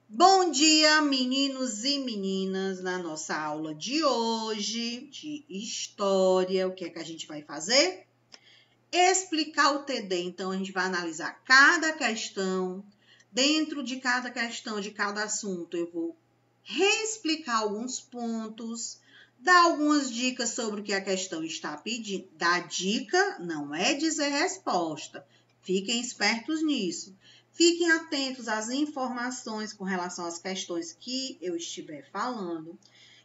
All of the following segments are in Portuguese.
Bom dia, meninos e meninas. Na nossa aula de hoje, de História, o que é que a gente vai fazer? Explicar o TD. Então, a gente vai analisar cada questão. Dentro de cada questão, de cada assunto, eu vou reexplicar alguns pontos, dar algumas dicas sobre o que a questão está pedindo. Dar dica não é dizer resposta. Fiquem espertos nisso. Fiquem atentos às informações com relação às questões que eu estiver falando.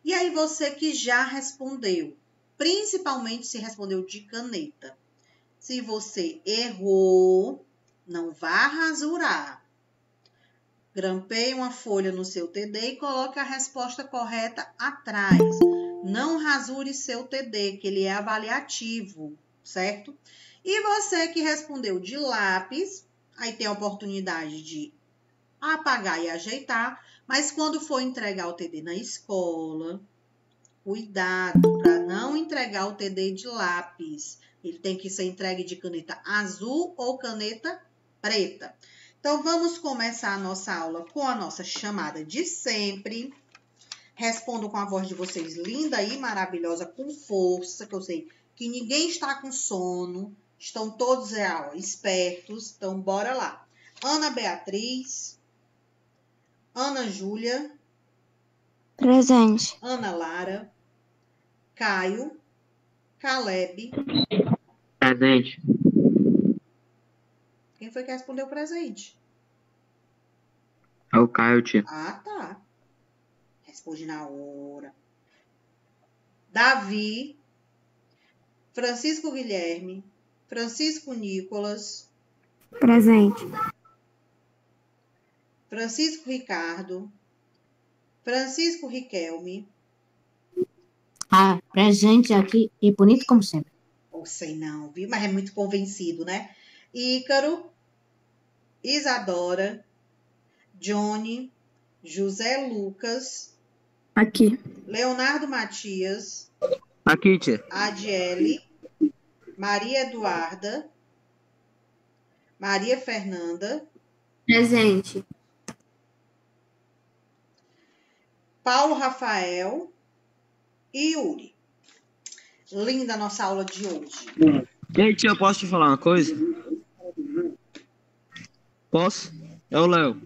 E aí, você que já respondeu, principalmente se respondeu de caneta. Se você errou, não vá rasurar. Grampeie uma folha no seu TD e coloque a resposta correta atrás. Não rasure seu TD, que ele é avaliativo, certo? E você que respondeu de lápis, aí tem a oportunidade de apagar e ajeitar, mas quando for entregar o TD na escola, cuidado para não entregar o TD de lápis. Ele tem que ser entregue de caneta azul ou caneta preta. Então, vamos começar a nossa aula com a nossa chamada de sempre. Respondo com a voz de vocês linda e maravilhosa, com força, que eu sei que ninguém está com sono. Estão todos espertos, então bora lá. Ana Beatriz, Ana Júlia, Presente. Ana Lara, Caio, Caleb. Presente. Quem foi que respondeu presente? É o Caio, tia. Ah, tá. Responde na hora. Davi, Francisco Guilherme, Francisco Nicolas, Presente. Francisco Ricardo, Francisco Riquelme. Presente aqui e bonito como sempre. Ou sei não, viu? Mas é muito convencido, né? Ícaro, Isadora, Johnny, José Lucas, Aqui. Leonardo Matias, Aqui, tia. Adiele, Maria Eduarda, Maria Fernanda, Presente. Paulo Rafael e Yuri. Linda a nossa aula de hoje. Ei, tia, eu posso te falar uma coisa? Posso? É o Léo.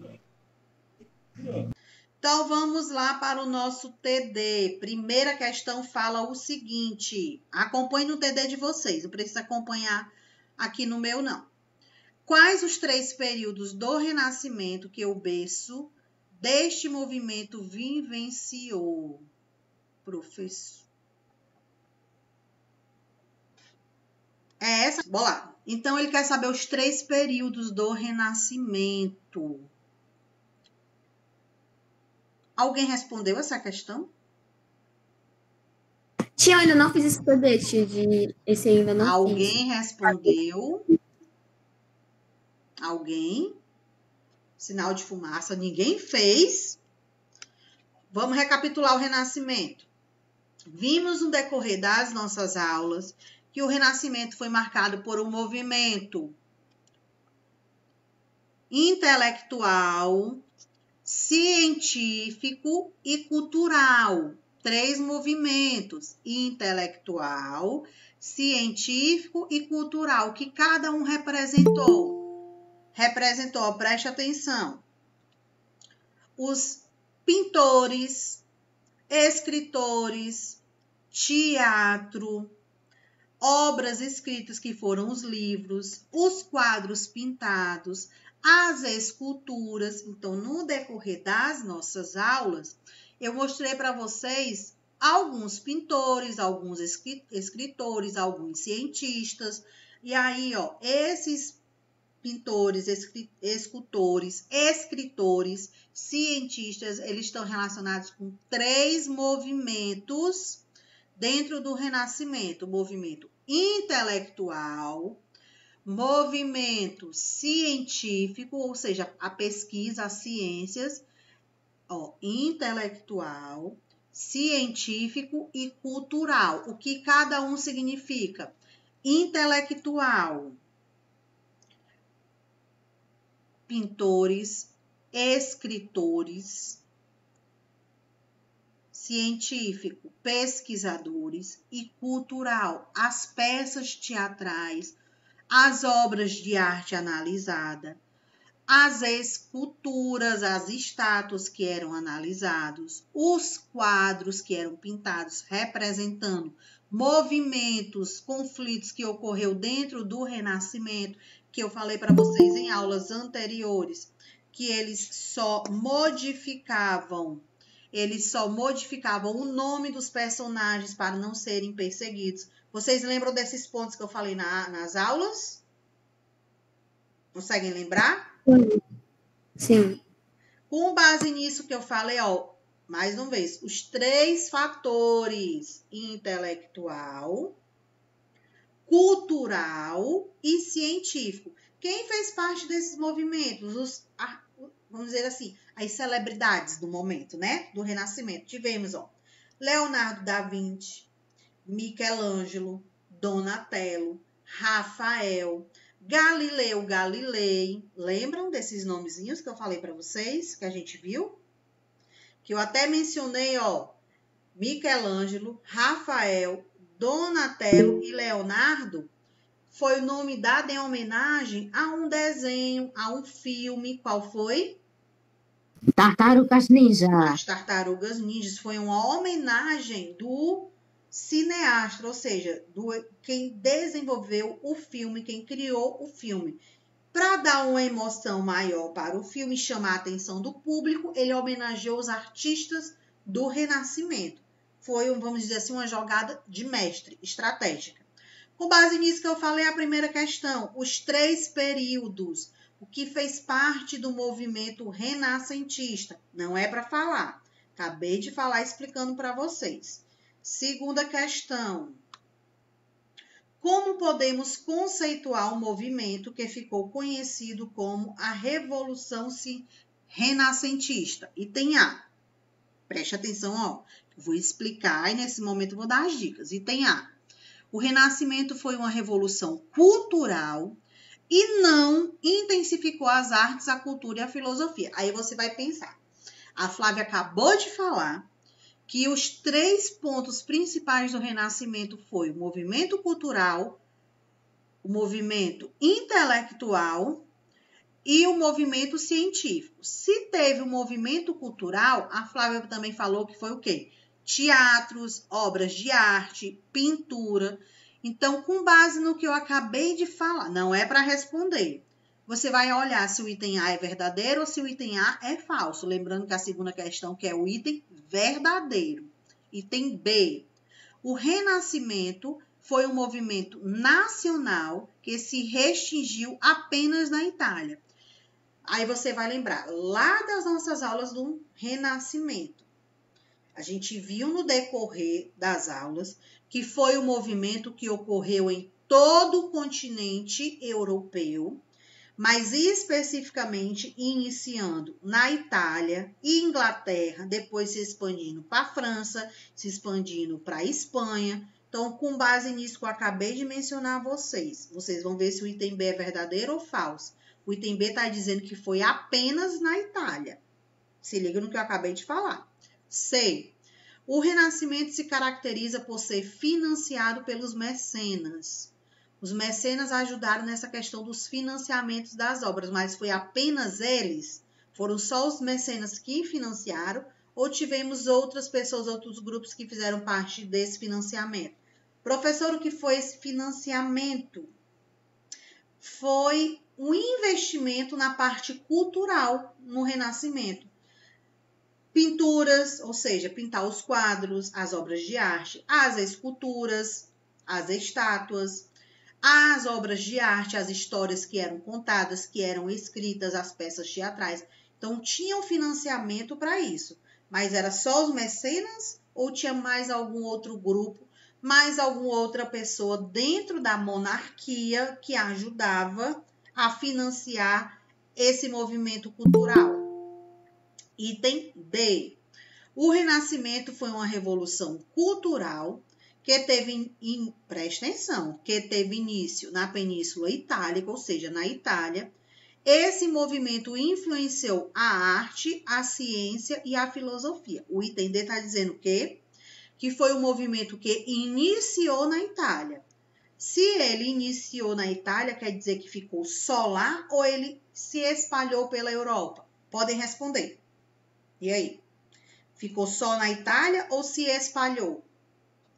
Então, vamos lá para o nosso TD. Primeira questão fala o seguinte. Acompanhe no TD de vocês. Não precisa acompanhar aqui no meu, não. Quais os 3 períodos do Renascimento que o berço deste movimento vivenciou? Professor. É essa? Bora. Então, ele quer saber os 3 períodos do Renascimento. Alguém respondeu essa questão? Tia, eu ainda não fiz esse TD, tia, esse ainda não fiz. Alguém respondeu? Alguém? Sinal de fumaça. Ninguém fez. Vamos recapitular o Renascimento. Vimos no decorrer das nossas aulas que o Renascimento foi marcado por um movimento intelectual, científico e cultural. 3 movimentos: intelectual, científico e cultural, que cada um representou. Preste atenção, os pintores, escritores, teatro, obras escritas que foram os livros, os quadros pintados, as esculturas. Então, no decorrer das nossas aulas, eu mostrei para vocês alguns pintores, alguns escritores, alguns cientistas. E aí, ó, esses pintores, escultores, escritores, cientistas, eles estão relacionados com 3 movimentos dentro do Renascimento: o movimento intelectual, movimento científico, ou seja, a pesquisa, as ciências, intelectual, científico e cultural. O que cada um significa? Intelectual: pintores, escritores, científico, pesquisadores e cultural, as peças teatrais, as obras de arte analisada, as esculturas, as estátuas que eram analisados, os quadros que eram pintados representando movimentos, conflitos que ocorreu dentro do Renascimento, que eu falei para vocês em aulas anteriores, que eles só modificavam o nome dos personagens para não serem perseguidos. Vocês lembram desses pontos que eu falei nas aulas? Conseguem lembrar? Sim. Com base nisso que eu falei, ó, mais uma vez, os 3 fatores: intelectual, cultural e científico. Quem fez parte desses movimentos? Vamos dizer assim, as celebridades do momento, né? Do Renascimento. Tivemos, ó, Leonardo da Vinci, Michelangelo, Donatello, Rafael, Galileu Galilei. Lembram desses nomezinhos que eu falei para vocês, que a gente viu? Que eu até mencionei, ó, Michelangelo, Rafael, Donatello e Leonardo. Foi o nome dado em homenagem a um desenho, a um filme. Qual foi? Tartarugas Ninja. As Tartarugas Ninjas. Foi uma homenagem do cineasta, ou seja, quem desenvolveu o filme, quem criou o filme. Para dar uma emoção maior para o filme e chamar a atenção do público, ele homenageou os artistas do Renascimento. Foi, vamos dizer assim, uma jogada de mestre, estratégica. Com base nisso que eu falei, a primeira questão, os 3 períodos, o que fez parte do movimento renascentista. Não é para falar. Acabei de falar explicando para vocês. Segunda questão. Como podemos conceituar um movimento que ficou conhecido como a Revolução Renascentista? Item A. Preste atenção, ó. Vou explicar e nesse momento vou dar as dicas. Item A. O Renascimento foi uma revolução cultural e não intensificou as artes, a cultura e a filosofia. Aí você vai pensar. A Flávia acabou de falar que os 3 pontos principais do Renascimento foi o movimento cultural, o movimento intelectual e o movimento científico. Se teve o movimento cultural, a Flávia também falou que foi o quê? Teatros, obras de arte, pintura. Então, com base no que eu acabei de falar, não é para responder. Você vai olhar se o item A é verdadeiro ou se o item A é falso. Lembrando que a segunda questão que é o item verdadeiro. Item B. O Renascimento foi um movimento nacional que se restringiu apenas na Itália. Aí você vai lembrar lá das nossas aulas do Renascimento. A gente viu no decorrer das aulas que foi um movimento que ocorreu em todo o continente europeu, mas especificamente iniciando na Itália e Inglaterra, depois se expandindo para a França, se expandindo para a Espanha. Então, com base nisso que eu acabei de mencionar a vocês, vocês vão ver se o item B é verdadeiro ou falso. O item B está dizendo que foi apenas na Itália. Se liga no que eu acabei de falar. C. O Renascimento se caracteriza por ser financiado pelos mecenas. Os mecenas ajudaram nessa questão dos financiamentos das obras, mas foi apenas eles? Foram só os mecenas que financiaram ou tivemos outras pessoas, outros grupos que fizeram parte desse financiamento? Professor, o que foi esse financiamento? Foi um investimento na parte cultural no Renascimento. Pinturas, ou seja, pintar os quadros, as obras de arte, as esculturas, as estátuas, as obras de arte, as histórias que eram contadas, que eram escritas, as peças teatrais. Então, tinha um financiamento para isso. Mas era só os mecenas ou tinha mais algum outro grupo, mais alguma outra pessoa dentro da monarquia que ajudava a financiar esse movimento cultural? Item D. O Renascimento foi uma revolução cultural que teve, presta atenção, que teve início na Península Itálica, ou seja, na Itália, Esse movimento influenciou a arte, a ciência e a filosofia. O item D está dizendo o quê? Que foi um movimento que iniciou na Itália. Se ele iniciou na Itália, quer dizer que ficou só lá ou ele se espalhou pela Europa? Podem responder. E aí? Ficou só na Itália ou se espalhou?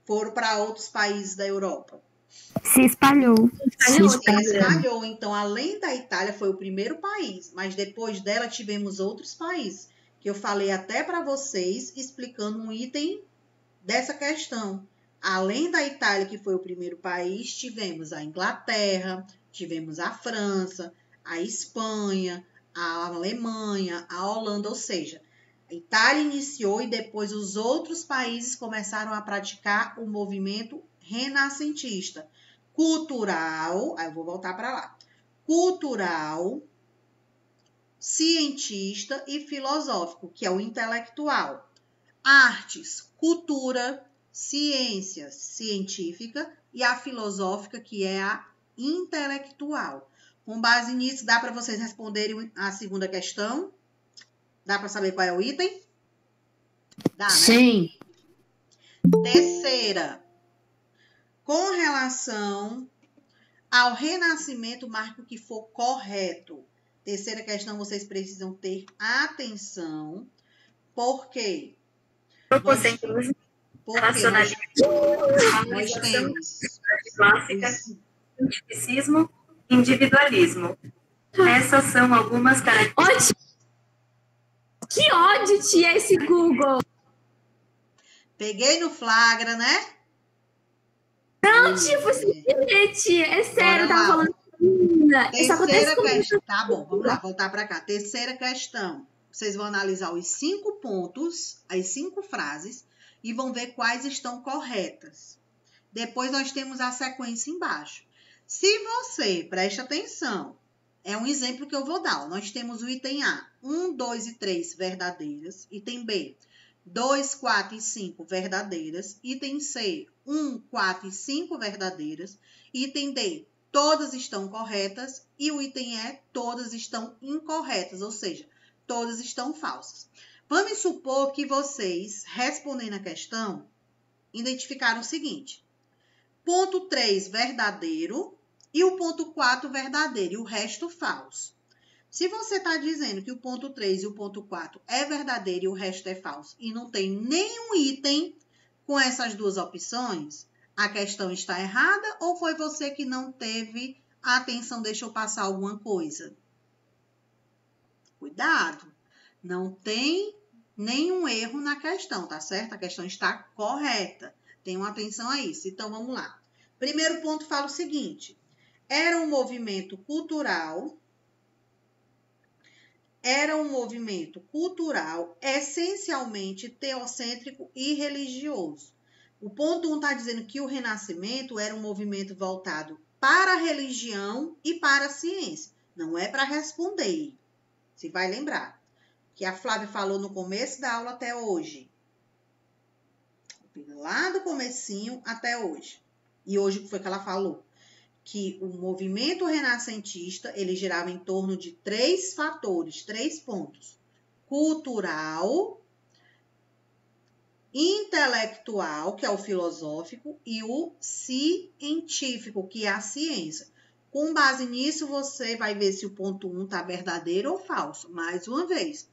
Foram para outros países da Europa? Se espalhou. Se espalhou. Então, além da Itália, foi o primeiro país, mas depois dela tivemos outros países, que eu falei até para vocês, explicando um item dessa questão. Além da Itália, que foi o primeiro país, tivemos a Inglaterra, tivemos a França, a Espanha, a Alemanha, a Holanda, ou seja, a Itália iniciou e depois os outros países começaram a praticar o movimento renascentista. Cultural, aí eu vou voltar para lá. Cultural, cientista e filosófico, que é o intelectual. Artes, cultura, ciência científica e a filosófica, que é a intelectual. Com base nisso, dá para vocês responderem a segunda questão? Dá para saber qual é o item? Dá, né? Sim. Terceira. Com relação ao renascimento, marque o que for correto. Terceira questão, vocês precisam ter atenção. Por quê? Porque nós temos clássica, cientificismo, individualismo. Essas são algumas características. Que ódio tinha esse Google! Peguei no flagra, né? Não, tipo, simplesmente, é sério, eu tava falando. Isso Terceira acontece questão. Tá bom, vamos lá, voltar para cá. Terceira questão. Vocês vão analisar os 5 pontos, as 5 frases, e vão ver quais estão corretas. Depois nós temos a sequência embaixo. Se você, preste atenção, é um exemplo que eu vou dar. Nós temos o item A, 1, 2 e 3 verdadeiras. Item B, 2, 4 e 5 verdadeiras. Item C, 1, 4 e 5 verdadeiras. Item D, todas estão corretas. E o item E, todas estão incorretas, ou seja, todas estão falsas. Vamos supor que vocês, respondendo a questão, identificaram o seguinte. Ponto 3, verdadeiro. E o ponto 4, verdadeiro. E o resto, falso. Se você está dizendo que o ponto 3 e o ponto 4 é verdadeiro e o resto é falso, e não tem nenhum item com essas duas opções, a questão está errada ou foi você que não teve atenção, deixou passar alguma coisa? Cuidado, não tem nenhum erro na questão, tá certo? A questão está correta. Tenham atenção a isso. Então, vamos lá. Primeiro ponto fala o seguinte. Era um movimento cultural essencialmente teocêntrico e religioso. O ponto 1 está dizendo que o Renascimento era um movimento voltado para a religião e para a ciência. Não é para responder. Você vai lembrar que a Flávia falou no começo da aula até hoje. Lá do comecinho até hoje. E hoje o que foi que ela falou? Que o movimento renascentista, ele girava em torno de 3 fatores, 3 pontos. Cultural, intelectual, que é o filosófico, e o científico, que é a ciência. Com base nisso, você vai ver se o ponto 1 está verdadeiro ou falso. Mais uma vez,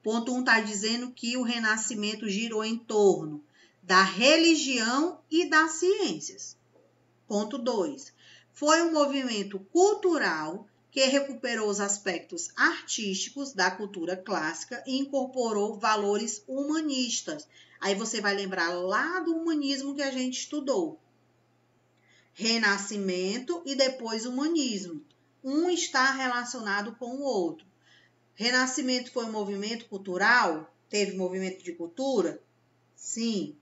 ponto 1 está dizendo que o Renascimento girou em torno da religião e das ciências. Ponto 2. Foi um movimento cultural que recuperou os aspectos artísticos da cultura clássica e incorporou valores humanistas. Aí você vai lembrar lá do humanismo que a gente estudou. Renascimento e depois humanismo. Um está relacionado com o outro. Renascimento foi um movimento cultural? Teve movimento de cultura? Sim.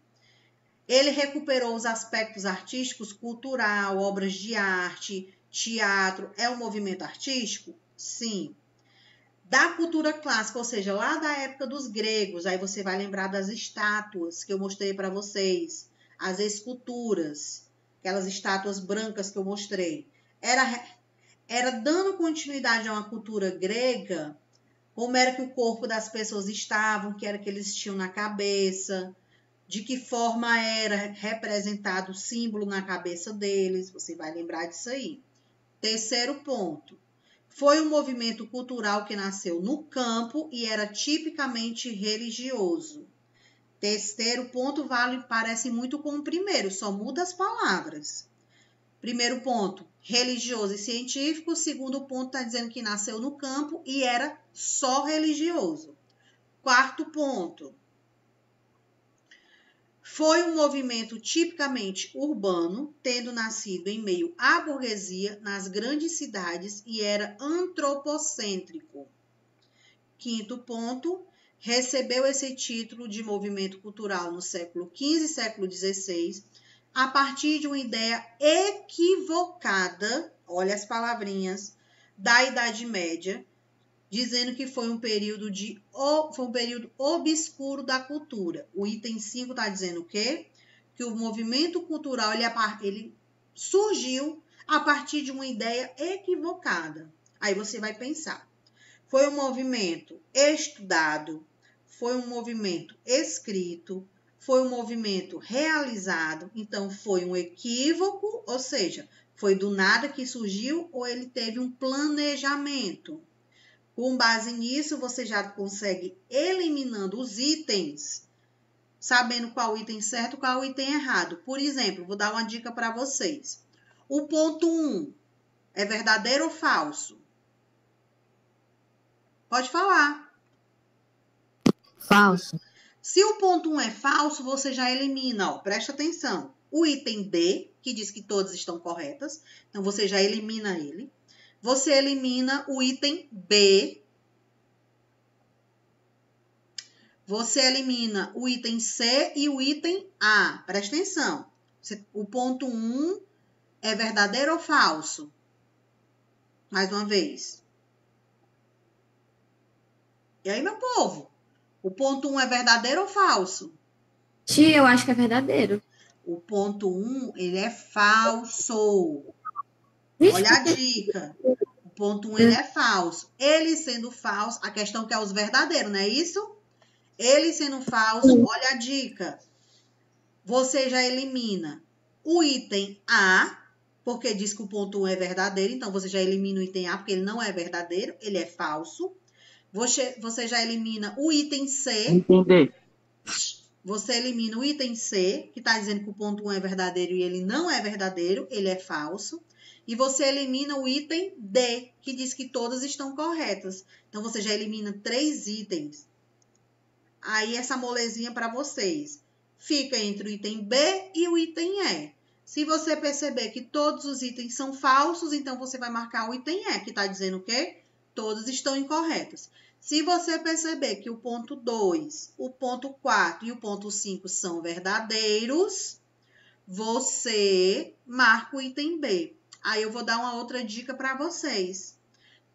Ele recuperou os aspectos artísticos, cultural, obras de arte, teatro. É um movimento artístico? Sim. Da cultura clássica, ou seja, lá da época dos gregos, aí você vai lembrar das estátuas que eu mostrei para vocês, as esculturas, aquelas estátuas brancas que eu mostrei. era dando continuidade a uma cultura grega, como era que o corpo das pessoas estavam, o que era que eles tinham na cabeça, de que forma era representado o símbolo na cabeça deles. Você vai lembrar disso aí. Terceiro ponto. Foi um movimento cultural que nasceu no campo e era tipicamente religioso. Terceiro ponto parece muito com o primeiro, só muda as palavras. Primeiro ponto, religioso e científico. Segundo ponto, está dizendo que nasceu no campo e era só religioso. Quarto ponto, foi um movimento tipicamente urbano, tendo nascido em meio à burguesia nas grandes cidades e era antropocêntrico. Quinto ponto, recebeu esse título de movimento cultural no século XV e século XVI, a partir de uma ideia equivocada, olha as palavrinhas, da Idade Média, dizendo que foi um período obscuro da cultura. O item 5 está dizendo o quê? Que o movimento cultural ele surgiu a partir de uma ideia equivocada. Aí você vai pensar, foi um movimento estudado, foi um movimento escrito, foi um movimento realizado, então foi um equívoco, ou seja, foi do nada que surgiu ou ele teve um planejamento. Com base nisso, você já consegue eliminando os itens, sabendo qual item certo e qual item errado. Por exemplo, vou dar uma dica para vocês. O ponto 1 é verdadeiro ou falso? Pode falar. Falso. Se o ponto 1 é falso, você já elimina, ó, presta atenção. O item D, que diz que todas estão corretas, então você já elimina ele. Você elimina o item B. Você elimina o item C e o item A. Presta atenção. O ponto 1 é verdadeiro ou falso? Mais uma vez. E aí, meu povo? O ponto 1 é verdadeiro ou falso? Tia, eu acho que é verdadeiro. O ponto 1, ele é falso. Vixe, Olha a dica. O ponto 1, ele é falso. Ele sendo falso, a questão que é os verdadeiros, não é isso? Ele sendo falso, olha a dica. Você já elimina o item A, porque diz que o ponto 1 é verdadeiro, então você já elimina o item A, porque ele não é verdadeiro, ele é falso. Você já elimina o item C. Entender. Você elimina o item C, que está dizendo que o ponto 1 é verdadeiro e ele não é verdadeiro, ele é falso. E você elimina o item D, que diz que todas estão corretas. Então, você já elimina 3 itens. Aí, essa molezinha para vocês. Fica entre o item B e o item E. Se você perceber que todos os itens são falsos, então você vai marcar o item E, que está dizendo o quê? Todos estão incorretos. Se você perceber que o ponto 2, o ponto 4 e o ponto 5 são verdadeiros, você marca o item B. Aí eu vou dar uma outra dica para vocês.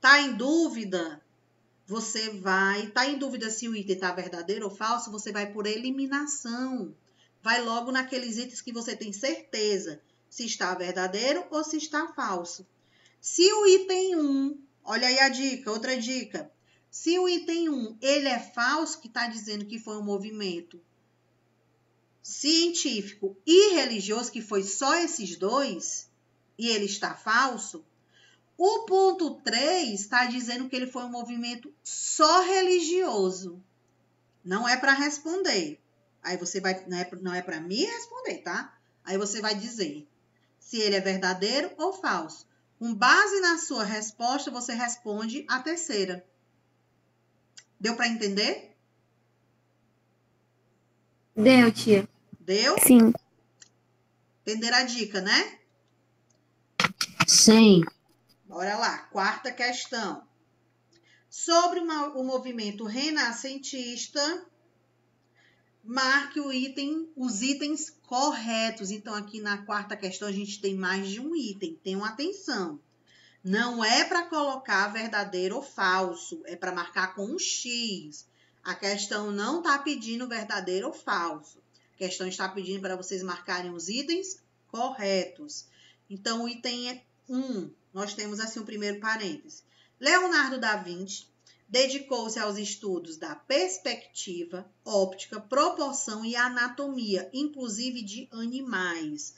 Tá em dúvida? Tá em dúvida se o item está verdadeiro ou falso? Você vai por eliminação. Vai logo naqueles itens que você tem certeza se está verdadeiro ou se está falso. Se o item 1, olha aí a dica, outra dica. Se o item 1, ele é falso, que está dizendo que foi um movimento científico e religioso, que foi só esses dois, e ele está falso, o ponto 3 está dizendo que ele foi um movimento só religioso. Não é para responder. Aí você vai, não é para me responder, tá? Aí você vai dizer se ele é verdadeiro ou falso. Com base na sua resposta, você responde a terceira. Deu para entender? Deu, tia. Deu? Sim. Entenderam a dica, né? Sim. Bora lá. Quarta questão. Sobre o movimento renascentista, marque os itens corretos. Então, aqui na quarta questão, a gente tem mais de um item. Tenham atenção. Não é para colocar verdadeiro ou falso. É para marcar com um X. A questão não está pedindo verdadeiro ou falso. A questão está pedindo para vocês marcarem os itens corretos. Então, o item 1 nós temos assim o primeiro parêntese. Leonardo da Vinci dedicou-se aos estudos da perspectiva, óptica, proporção e anatomia, inclusive de animais.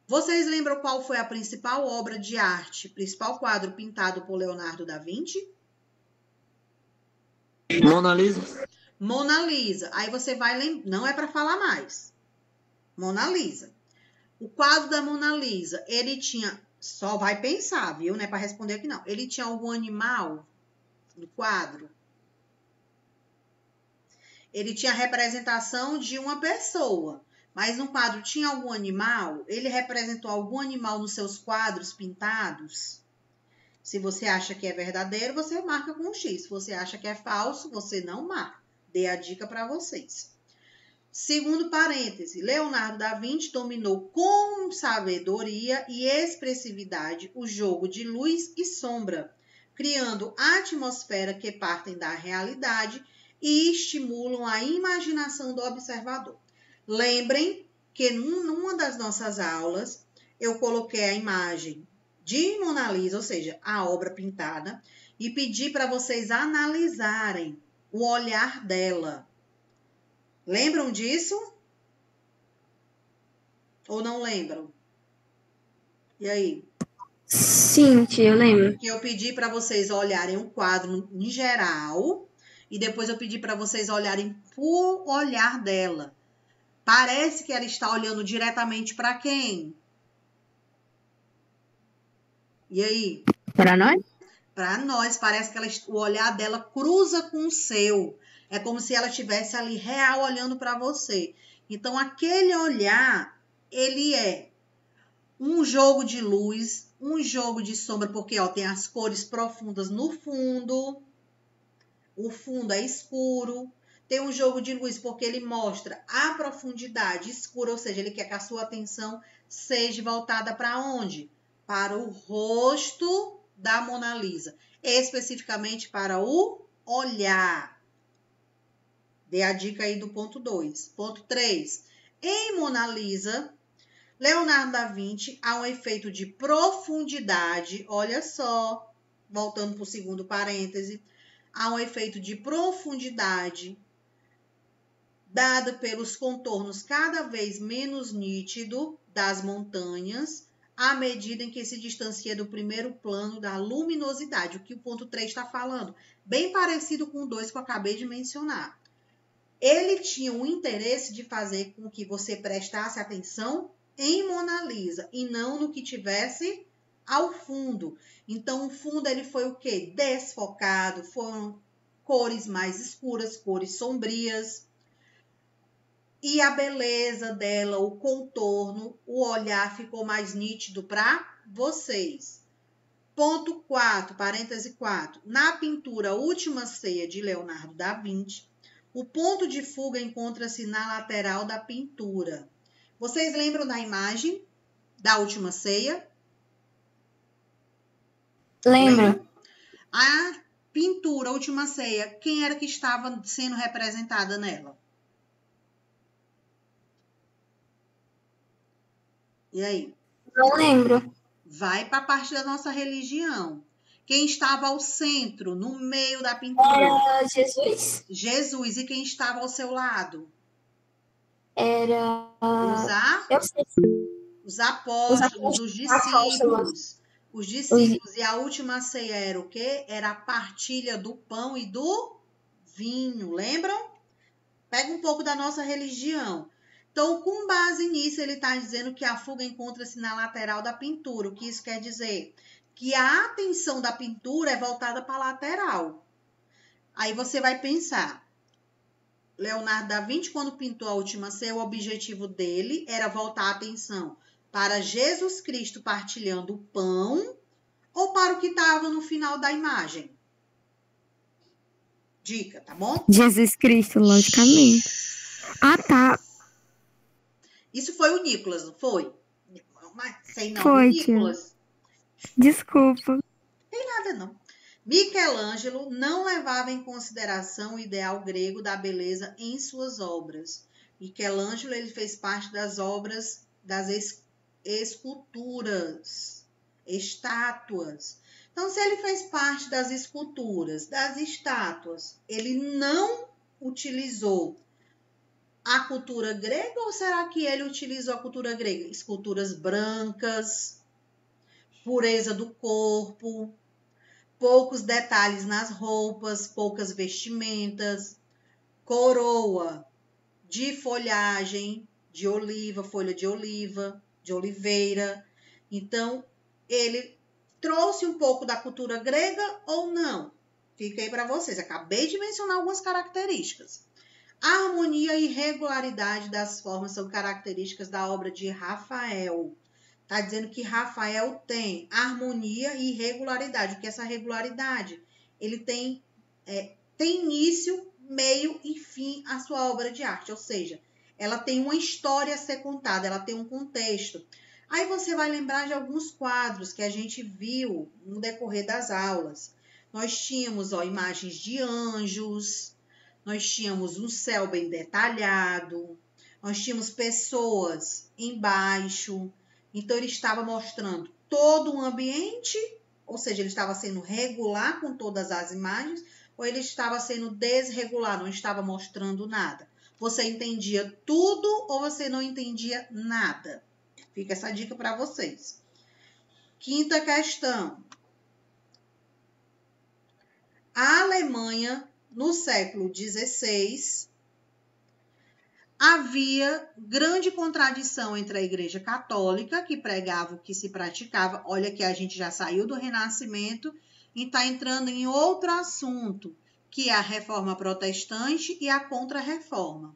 Vocês lembram qual foi a principal obra de arte, principal quadro pintado por Leonardo da Vinci? Mona Lisa. Mona Lisa. Aí você vai lembrar, não é para falar mais. Mona Lisa. O quadro da Mona Lisa, ele tinha, só vai pensar, viu? Não é para responder aqui não. Ele tinha algum animal no quadro? Ele tinha a representação de uma pessoa, mas no quadro tinha algum animal? Ele representou algum animal nos seus quadros pintados? Se você acha que é verdadeiro, você marca com um X. Se você acha que é falso, você não marca. Dei a dica para vocês. Segundo parêntese, Leonardo da Vinci dominou com sabedoria e expressividade o jogo de luz e sombra, criando atmosfera que partem da realidade e estimulam a imaginação do observador. Lembrem que numa das nossas aulas, eu coloquei a imagem de Mona Lisa, ou seja, a obra pintada, e pedi para vocês analisarem o olhar dela. Lembram disso? Ou não lembram? E aí? Sim, tia, eu lembro. Que eu pedi para vocês olharem o quadro em geral e depois eu pedi para vocês olharem o olhar dela. Parece que ela está olhando diretamente para quem? E aí? Para nós? Para nós, parece que o olhar dela cruza com o seu. É como se ela estivesse ali real olhando para você. Então, aquele olhar, ele é um jogo de luz, um jogo de sombra, porque ó, tem as cores profundas no fundo. O fundo é escuro. Tem um jogo de luz porque ele mostra a profundidade escura, ou seja, ele quer que a sua atenção seja voltada para onde? Para o rosto da Mona Lisa, especificamente para o olhar. Dê a dica aí do ponto 2. Ponto 3. Em Mona Lisa, Leonardo da Vinci há um efeito de profundidade, olha só, voltando para o segundo parêntese, há um efeito de profundidade dado pelos contornos cada vez menos nítidos das montanhas, à medida em que se distancia do primeiro plano da luminosidade, o que o ponto 3 está falando, bem parecido com o 2 que eu acabei de mencionar. Ele tinha o interesse de fazer com que você prestasse atenção em Mona Lisa e não no que tivesse ao fundo. Então, o fundo ele foi o quê? Desfocado, foram cores mais escuras, cores sombrias. E a beleza dela, o contorno, o olhar ficou mais nítido para vocês. Ponto 4, parêntese 4. Na pintura Última Ceia de Leonardo da Vinci, o ponto de fuga encontra-se na lateral da pintura. Vocês lembram da imagem da Última Ceia? Lembro. A pintura Última Ceia, quem era que estava sendo representada nela? E aí? Não lembro. Vai para a parte da nossa religião. Quem estava ao centro, no meio da pintura? Era Jesus? Jesus. E quem estava ao seu lado? Era. Eu sei. Os apóstolos, os discípulos. Os discípulos. E a última ceia era o quê? Era a partilha do pão e do vinho. Lembram? Pega um pouco da nossa religião. Então, com base nisso, ele está dizendo que a fuga encontra-se na lateral da pintura. O que isso quer dizer? Que a atenção da pintura é voltada para a lateral. Aí você vai pensar, Leonardo da Vinci, quando pintou a Última Ceia, o objetivo dele era voltar a atenção para Jesus Cristo partilhando o pão ou para o que estava no final da imagem? Dica, tá bom? Jesus Cristo, logicamente. Ah, tá. Isso foi o Nicolas, não foi? Mas, sei não, Foi, o Nicolas. Desculpa. Tem nada não. Michelangelo não levava em consideração o ideal grego da beleza em suas obras. Michelangelo ele fez parte das obras das esculturas. estátuas. Então, se ele fez parte das esculturas, das estátuas, ele não utilizou a cultura grega ou será que ele utilizou a cultura grega? Esculturas brancas, pureza do corpo, poucos detalhes nas roupas, poucas vestimentas, coroa de folhagem, de oliva, folha de oliva, de oliveira. Então, ele trouxe um pouco da cultura grega ou não? Fica aí para vocês. Acabei de mencionar algumas características. A harmonia e regularidade das formas são características da obra de Rafael. Está dizendo que Rafael tem harmonia e regularidade. O que é essa regularidade? Ele tem início, meio e fim a sua obra de arte. Ou seja, ela tem uma história a ser contada, ela tem um contexto. Aí você vai lembrar de alguns quadros que a gente viu no decorrer das aulas. Nós tínhamos imagens de anjos, nós tínhamos um céu bem detalhado, nós tínhamos pessoas embaixo. Então, ele estava mostrando todo o ambiente, ou seja, ele estava sendo regular com todas as imagens, ou ele estava sendo desregular, não estava mostrando nada. Você entendia tudo ou você não entendia nada? Fica essa dica para vocês. Quinta questão. A Alemanha, no século XVI, havia grande contradição entre a Igreja Católica, que pregava o que se praticava. Olha que a gente já saiu do Renascimento e está entrando em outro assunto, que é a Reforma Protestante e a Contra-Reforma.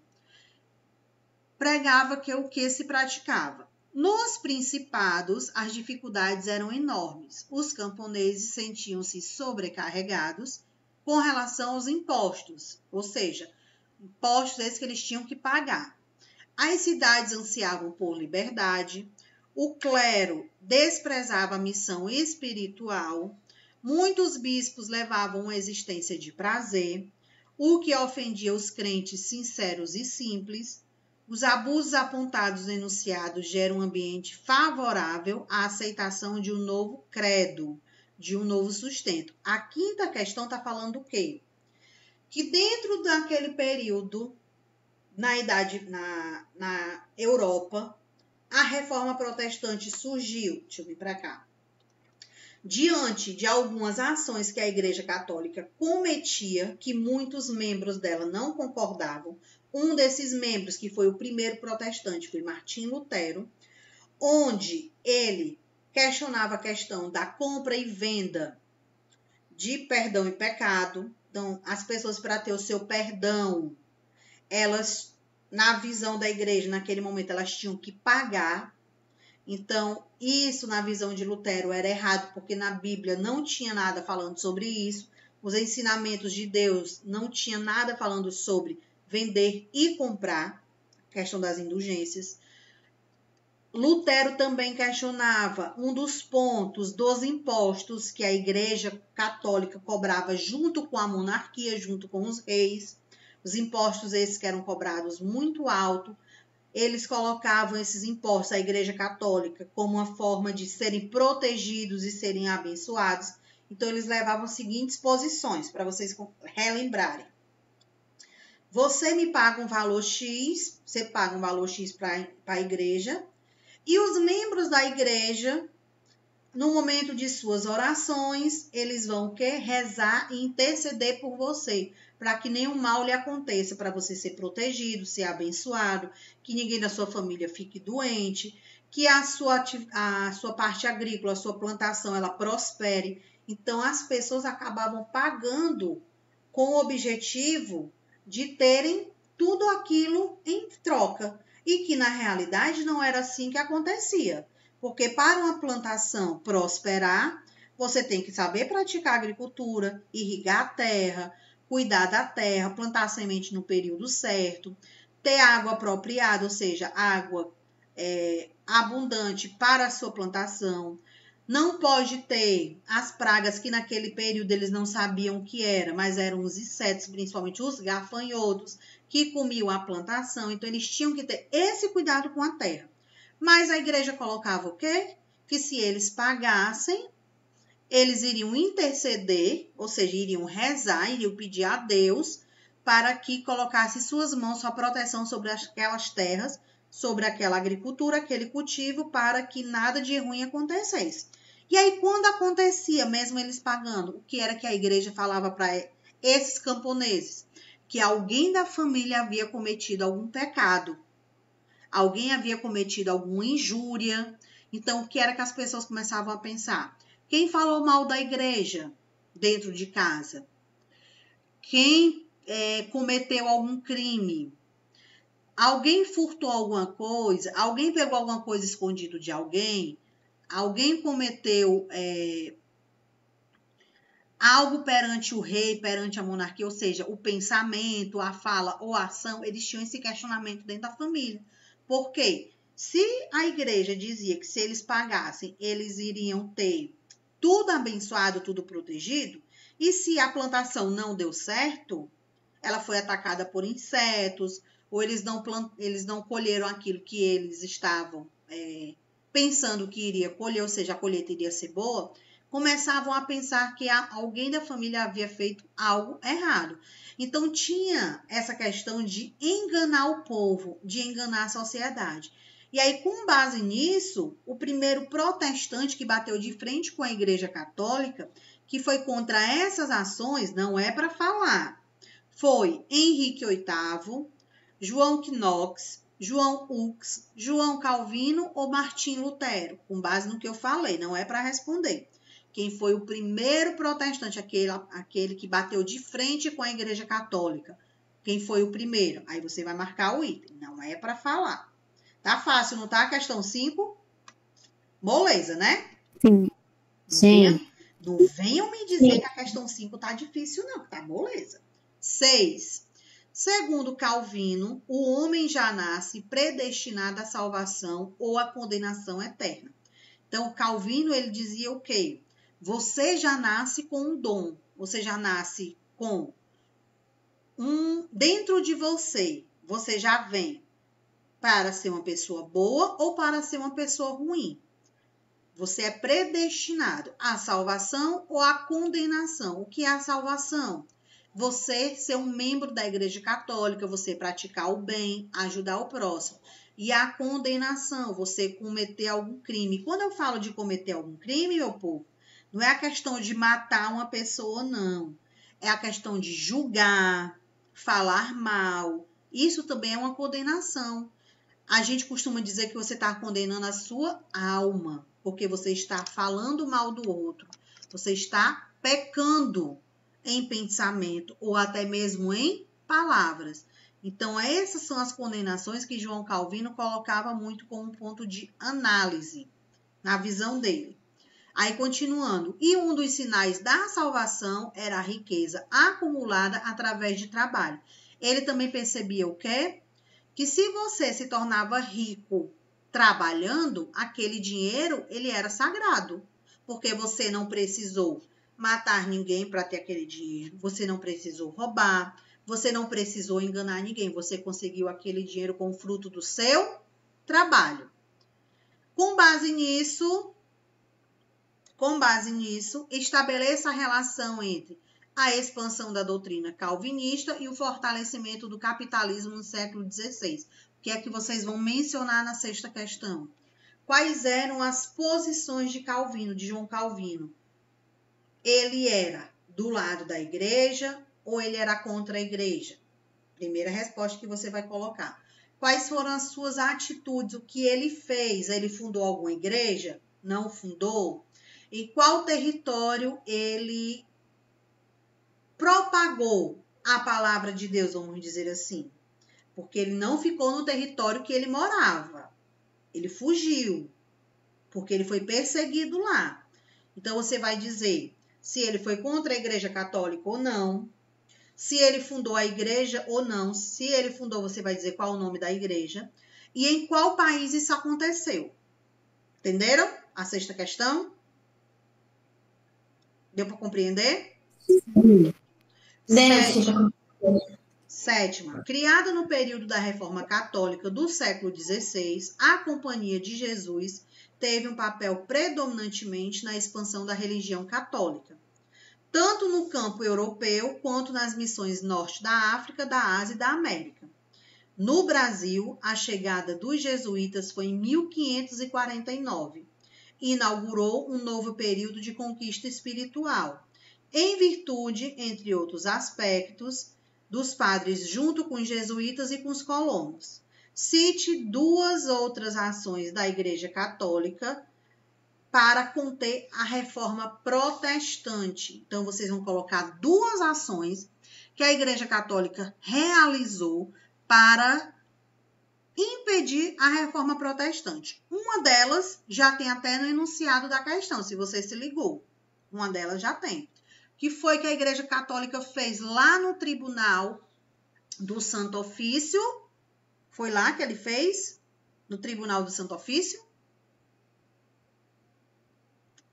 Pregava que o que se praticava. Nos principados, as dificuldades eram enormes. Os camponeses sentiam-se sobrecarregados com relação aos impostos, ou seja, impostos esses que eles tinham que pagar. As cidades ansiavam por liberdade, o clero desprezava a missão espiritual, muitos bispos levavam uma existência de prazer, o que ofendia os crentes sinceros e simples. Os abusos apontados no enunciado geram um ambiente favorável à aceitação de um novo credo, de um novo sustento. A quinta questão está falando o quê? Que dentro daquele período, na Europa, a reforma protestante surgiu. Deixa eu vir para cá. Diante de algumas ações que a Igreja Católica cometia, que muitos membros dela não concordavam, um desses membros, que foi o primeiro protestante, foi Martim Lutero, onde ele questionava a questão da compra e venda de perdão e pecado. Então, as pessoas, para ter o seu perdão, elas, na visão da igreja, naquele momento, elas tinham que pagar. Então, isso, na visão de Lutero, era errado, porque na Bíblia não tinha nada falando sobre isso. Os ensinamentos de Deus não tinha nada falando sobre vender e comprar, questão das indulgências. Lutero também questionava um dos pontos dos impostos que a Igreja Católica cobrava junto com a monarquia, junto com os reis. Os impostos esses que eram cobrados muito alto. Eles colocavam esses impostos à Igreja Católica como uma forma de serem protegidos e serem abençoados. Então, eles levavam as seguintes posições, para vocês relembrarem. Você me paga um valor X, você paga um valor X para a igreja, e os membros da igreja, no momento de suas orações, eles vão o quê? Rezar e interceder por você, para que nenhum mal lhe aconteça, para você ser protegido, ser abençoado, que ninguém da sua família fique doente, que a sua parte agrícola, a sua plantação, ela prospere. Então, as pessoas acabavam pagando com o objetivo de terem tudo aquilo em troca. E que, na realidade, não era assim que acontecia. Porque para uma plantação prosperar, você tem que saber praticar agricultura, irrigar a terra, cuidar da terra, plantar semente no período certo, ter água apropriada, ou seja, água abundante para a sua plantação. Não pode ter as pragas que naquele período eles não sabiam o que era, mas eram os insetos, principalmente os gafanhotos, que comiam a plantação. Então, eles tinham que ter esse cuidado com a terra. Mas a igreja colocava o quê? que se eles pagassem, eles iriam interceder, ou seja, iriam rezar, iriam pedir a Deus para que colocasse suas mãos, sua proteção sobre aquelas terras, sobre aquela agricultura, aquele cultivo, para que nada de ruim acontecesse. E aí, quando acontecia, mesmo eles pagando, o que era que a igreja falava para esses camponeses? Que alguém da família havia cometido algum pecado, alguém havia cometido alguma injúria. Então, o que era que as pessoas começavam a pensar? Quem falou mal da igreja dentro de casa? Quem cometeu algum crime? Alguém furtou alguma coisa? Alguém pegou alguma coisa escondido de alguém? Alguém cometeu algo perante o rei, perante a monarquia? Ou seja, o pensamento, a fala ou a ação, eles tinham esse questionamento dentro da família. Por quê? Se a igreja dizia que se eles pagassem, eles iriam ter tudo abençoado, tudo protegido, e se a plantação não deu certo, ela foi atacada por insetos, ou eles não colheram aquilo que eles estavam pensando que iria colher, ou seja, a colheita iria ser boa, começavam a pensar que alguém da família havia feito algo errado. Então, tinha essa questão de enganar o povo, de enganar a sociedade. E aí, com base nisso, o primeiro protestante que bateu de frente com a Igreja Católica, que foi contra essas ações, não é para falar, foi Henrique VIII, João Knox, João Hux, João Calvino ou Martim Lutero, com base no que eu falei, não é para responder. Quem foi o primeiro protestante, aquele que bateu de frente com a Igreja Católica? Quem foi o primeiro? Aí você vai marcar o item, não é para falar. Tá fácil, não tá? A questão 5? Moleza, né? Sim. Sim. Não venham me dizer que a questão 5 tá difícil, não, que tá moleza. 6. Segundo Calvino, o homem já nasce predestinado à salvação ou à condenação eterna. Então, Calvino, ele dizia o quê? Você já nasce com um dom, você já nasce com dentro de você já vem para ser uma pessoa boa ou para ser uma pessoa ruim. Você é predestinado à salvação ou à condenação. O que é a salvação? Você ser um membro da Igreja Católica, você praticar o bem, ajudar o próximo. E a condenação, você cometer algum crime. Quando eu falo de cometer algum crime, meu povo, não é a questão de matar uma pessoa, não. É a questão de julgar, falar mal. Isso também é uma condenação. A gente costuma dizer que você está condenando a sua alma, porque você está falando mal do outro. Você está pecando em pensamento ou até mesmo em palavras. Então, essas são as condenações que João Calvino colocava muito como ponto de análise, na visão dele. Aí, continuando. E um dos sinais da salvação era a riqueza acumulada através de trabalho. Ele também percebia o quê? Que se você se tornava rico trabalhando, aquele dinheiro, ele era sagrado. Porque você não precisou matar ninguém para ter aquele dinheiro. Você não precisou roubar. Você não precisou enganar ninguém. Você conseguiu aquele dinheiro com o fruto do seu trabalho. Com base nisso, estabeleça a relação entre a expansão da doutrina calvinista e o fortalecimento do capitalismo no século XVI. O que é que vocês vão mencionar na sexta questão? Quais eram as posições de Calvino, de João Calvino? Ele era do lado da igreja ou ele era contra a igreja? Primeira resposta que você vai colocar. Quais foram as suas atitudes? O que ele fez? Ele fundou alguma igreja? Não fundou? Em qual território ele propagou a palavra de Deus, vamos dizer assim? Porque ele não ficou no território que ele morava. Ele fugiu, porque ele foi perseguido lá. Então, você vai dizer se ele foi contra a Igreja Católica ou não, se ele fundou a igreja ou não. Se ele fundou, você vai dizer qual o nome da igreja e em qual país isso aconteceu. Entenderam a sexta questão? Deu para compreender? Sétima. Criada no período da Reforma Católica do século XVI, a Companhia de Jesus teve um papel predominantemente na expansão da religião católica, tanto no campo europeu quanto nas missões norte da África, da Ásia e da América. No Brasil, a chegada dos jesuítas foi em 1549. Inaugurou um novo período de conquista espiritual, em virtude, entre outros aspectos, dos padres junto com os jesuítas e com os colonos. Cite 2 outras ações da Igreja Católica para conter a reforma protestante. Então, vocês vão colocar 2 ações que a Igreja Católica realizou para impedir a reforma protestante. Uma delas já tem até no enunciado da questão, se você se ligou. Uma delas já tem. Que foi que a Igreja Católica fez lá no Tribunal do Santo Ofício. Foi lá que ele fez? No Tribunal do Santo Ofício?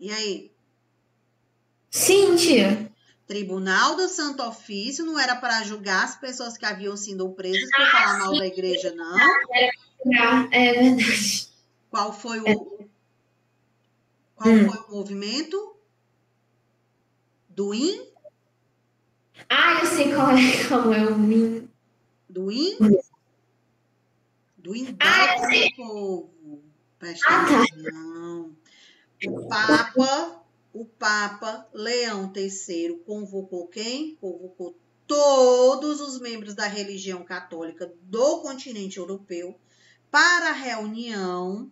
E aí? Sim, tia. Tribunal do Santo Ofício não era para julgar as pessoas que haviam sido presas por falar mal da igreja, não? É verdade. Qual foi o movimento? Do IN? Eu sei qual é o MIN. Do IN? Do INDEC do povo. Presta atenção. O Papa Leão III convocou quem? Convocou todos os membros da religião católica do continente europeu para a reunião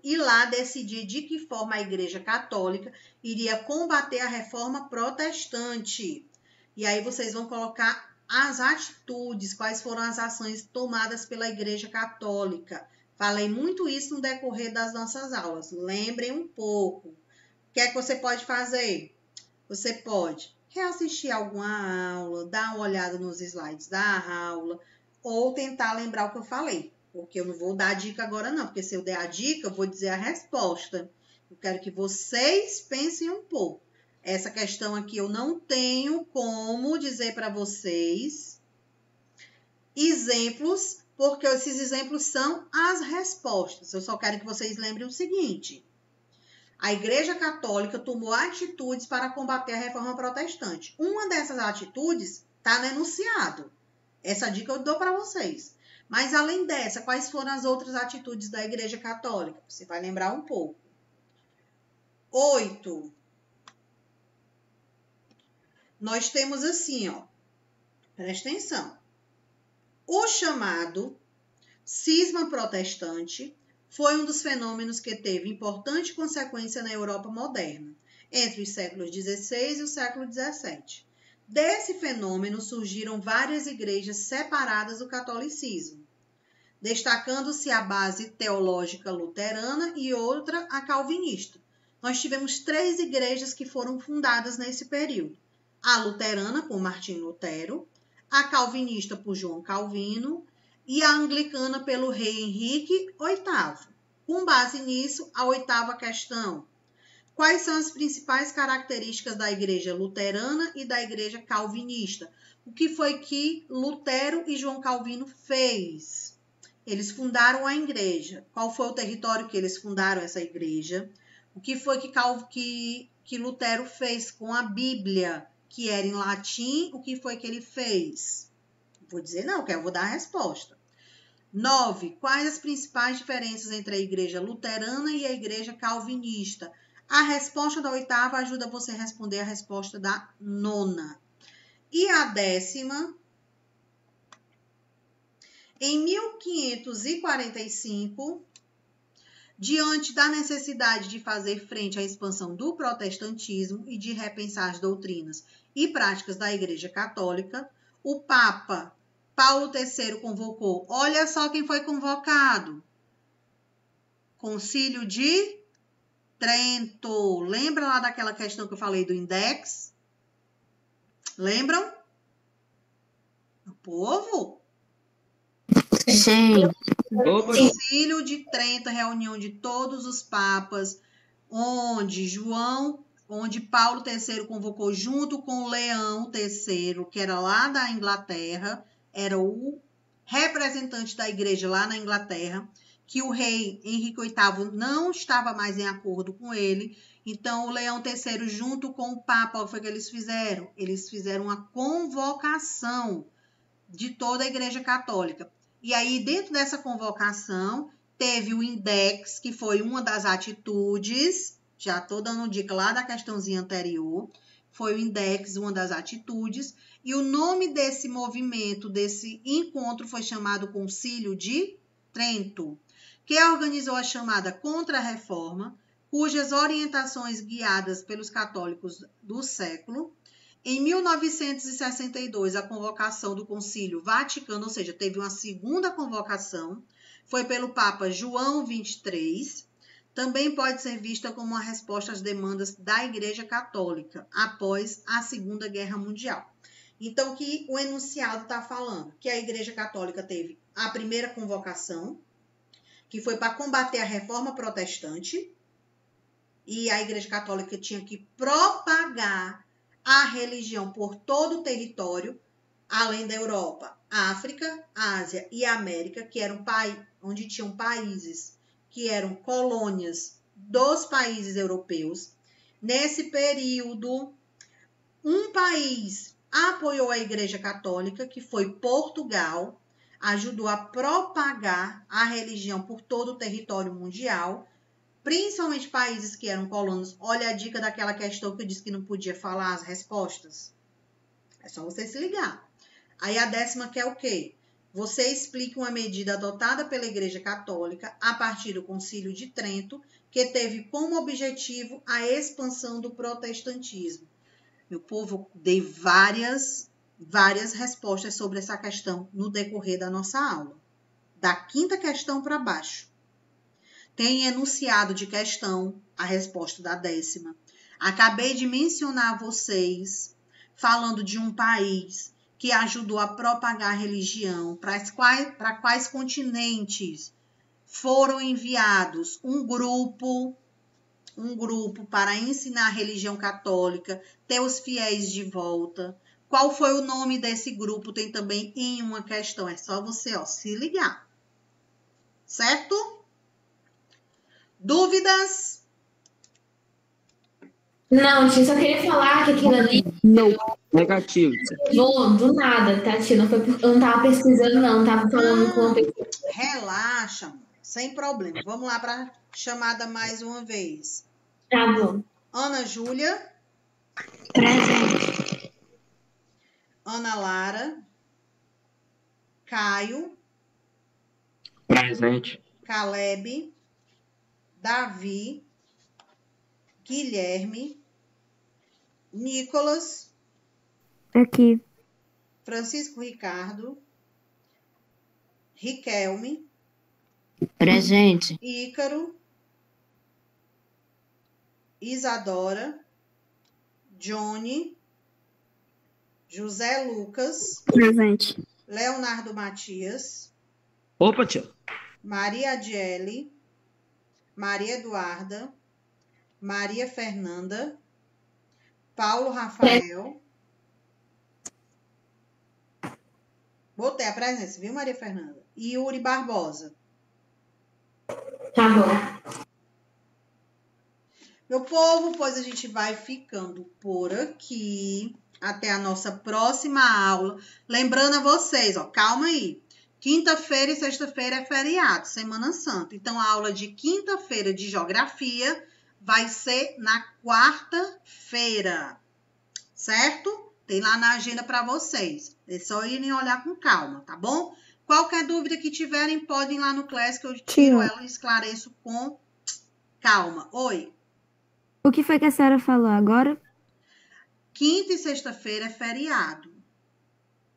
e lá decidir de que forma a Igreja Católica iria combater a reforma protestante. E aí vocês vão colocar as atitudes, quais foram as ações tomadas pela Igreja Católica. Falei muito isso no decorrer das nossas aulas. Lembrem um pouco. O que é que você pode fazer? Você pode reassistir alguma aula, dar uma olhada nos slides da aula, ou tentar lembrar o que eu falei. Porque eu não vou dar a dica agora não, porque se eu der a dica, eu vou dizer a resposta. Eu quero que vocês pensem um pouco. Essa questão aqui eu não tenho como dizer para vocês exemplos, porque esses exemplos são as respostas. Eu só quero que vocês lembrem o seguinte. A Igreja Católica tomou atitudes para combater a reforma protestante. Uma dessas atitudes está no enunciado. Essa dica eu dou para vocês. Mas, além dessa, quais foram as outras atitudes da Igreja Católica? Você vai lembrar um pouco. 8. Nós temos assim, ó. Presta atenção. O chamado cisma protestante foi um dos fenômenos que teve importante consequência na Europa moderna, entre os séculos XVI e o século XVII. Desse fenômeno surgiram várias igrejas separadas do catolicismo, destacando-se a base teológica luterana e outra a calvinista. Nós tivemos 3 igrejas que foram fundadas nesse período. A luterana, por Martinho Lutero, a calvinista, por João Calvino, e a anglicana, pelo rei Henrique VIII. Com base nisso, a 8ª questão. Quais são as principais características da igreja luterana e da igreja calvinista? O que foi que Lutero e João Calvino fez? Eles fundaram a igreja. Qual foi o território que eles fundaram essa igreja? O que foi que Lutero fez com a Bíblia, que era em latim? O que foi que ele fez? Vou dizer não, que eu vou dar a resposta. 9. Quais as principais diferenças entre a igreja luterana e a igreja calvinista? A resposta da 8ª ajuda você a responder a resposta da 9ª. E a 10ª, em 1545, diante da necessidade de fazer frente à expansão do protestantismo e de repensar as doutrinas e práticas da Igreja Católica, o Papa Paulo III convocou, olha só quem foi convocado, Concílio de Trento. Lembra lá daquela questão que eu falei do index? Lembram? O povo? Sim. Concílio de Trento, reunião de todos os papas, onde Paulo III convocou junto com Leão III, que era lá da Inglaterra, era o representante da igreja lá na Inglaterra, que o rei Henrique VIII não estava mais em acordo com ele. Então, o Leão III, junto com o Papa, o que foi que eles fizeram? Eles fizeram uma convocação de toda a Igreja Católica. E aí, dentro dessa convocação, teve o Index, que foi uma das atitudes, já estou dando dica lá da questãozinha anterior, foi o Index, uma das atitudes, e o nome desse movimento, desse encontro, foi chamado Concílio de Trento, que organizou a chamada Contra-Reforma, cujas orientações guiadas pelos católicos do século. Em 1962, a convocação do Concílio Vaticano, ou seja, teve uma segunda convocação, foi pelo Papa João XXIII, também pode ser vista como uma resposta às demandas da Igreja Católica após a Segunda Guerra Mundial. Então, o que o enunciado está falando? Que a Igreja Católica teve a primeira convocação, que foi para combater a reforma protestante, e a Igreja Católica tinha que propagar a religião por todo o território, além da Europa, África, Ásia e América, que eram onde tinham países que eram colônias dos países europeus. Nesse período, um país apoiou a Igreja Católica, que foi Portugal, ajudou a propagar a religião por todo o território mundial, principalmente países que eram colônias. Olha a dica daquela questão que eu disse que não podia falar as respostas. É só você se ligar. Aí a 10ª que é o quê? Você explica uma medida adotada pela Igreja Católica a partir do Concílio de Trento, que teve como objetivo a expansão do protestantismo. Meu povo, dei várias respostas sobre essa questão no decorrer da nossa aula. Da 5ª questão para baixo. Tem enunciado de questão, a resposta da 10ª. Acabei de mencionar a vocês, falando de um país que ajudou a propagar a religião, para quais continentes foram enviados um grupo para ensinar a religião católica, ter os fiéis de volta. Qual foi o nome desse grupo? Tem também em uma questão. É só você se ligar. Certo? Dúvidas? Não, tia, só queria falar que aquilo ali. Não. Negativo. Do nada, tá, tia? Não foi porque eu não tava pesquisando, não. Tava falando com uma pessoa. Relaxa, amor. Sem problema. Vamos lá para a chamada mais uma vez. Tá bom. Ana Júlia. Presente. Ana Lara. Caio. Presente. Caleb. Davi. Guilherme. Nicolas. Aqui. Francisco Ricardo. Riquelme. Presente. Ícaro. Isadora. Johnny. José Lucas. Presente. Leonardo Matias. Opa, tia. Maria Adiele. Maria Eduarda. Maria Fernanda. Paulo Rafael. Botei a presença, viu, Maria Fernanda? E Yuri Barbosa. Tá bom. Meu povo, pois a gente vai ficando por aqui. Até a nossa próxima aula. Lembrando a vocês, calma aí. Quinta-feira e sexta-feira é feriado, Semana Santa. Então, a aula de quinta-feira de Geografia vai ser na quarta-feira. Certo? Tem lá na agenda para vocês. É só irem olhar com calma, tá bom? Qualquer dúvida que tiverem, podem ir lá no Class que eu tiro ela e esclareço com calma. Oi. O que foi que a senhora falou agora? Quinta e sexta-feira é feriado.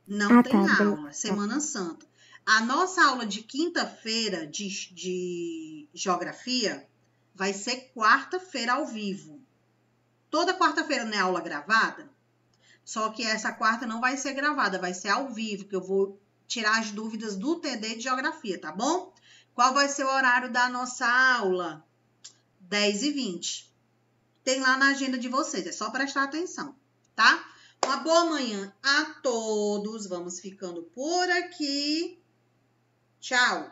Não tem tá, aula, Semana Santa. A nossa aula de quinta-feira de Geografia vai ser quarta-feira ao vivo. Toda quarta-feira não é aula gravada? Só que essa quarta não vai ser gravada, vai ser ao vivo, que eu vou tirar as dúvidas do TD de Geografia, tá bom? Qual vai ser o horário da nossa aula? 10h20. Tem lá na agenda de vocês, é só prestar atenção, tá? Uma boa manhã a todos. Vamos ficando por aqui. Tchau.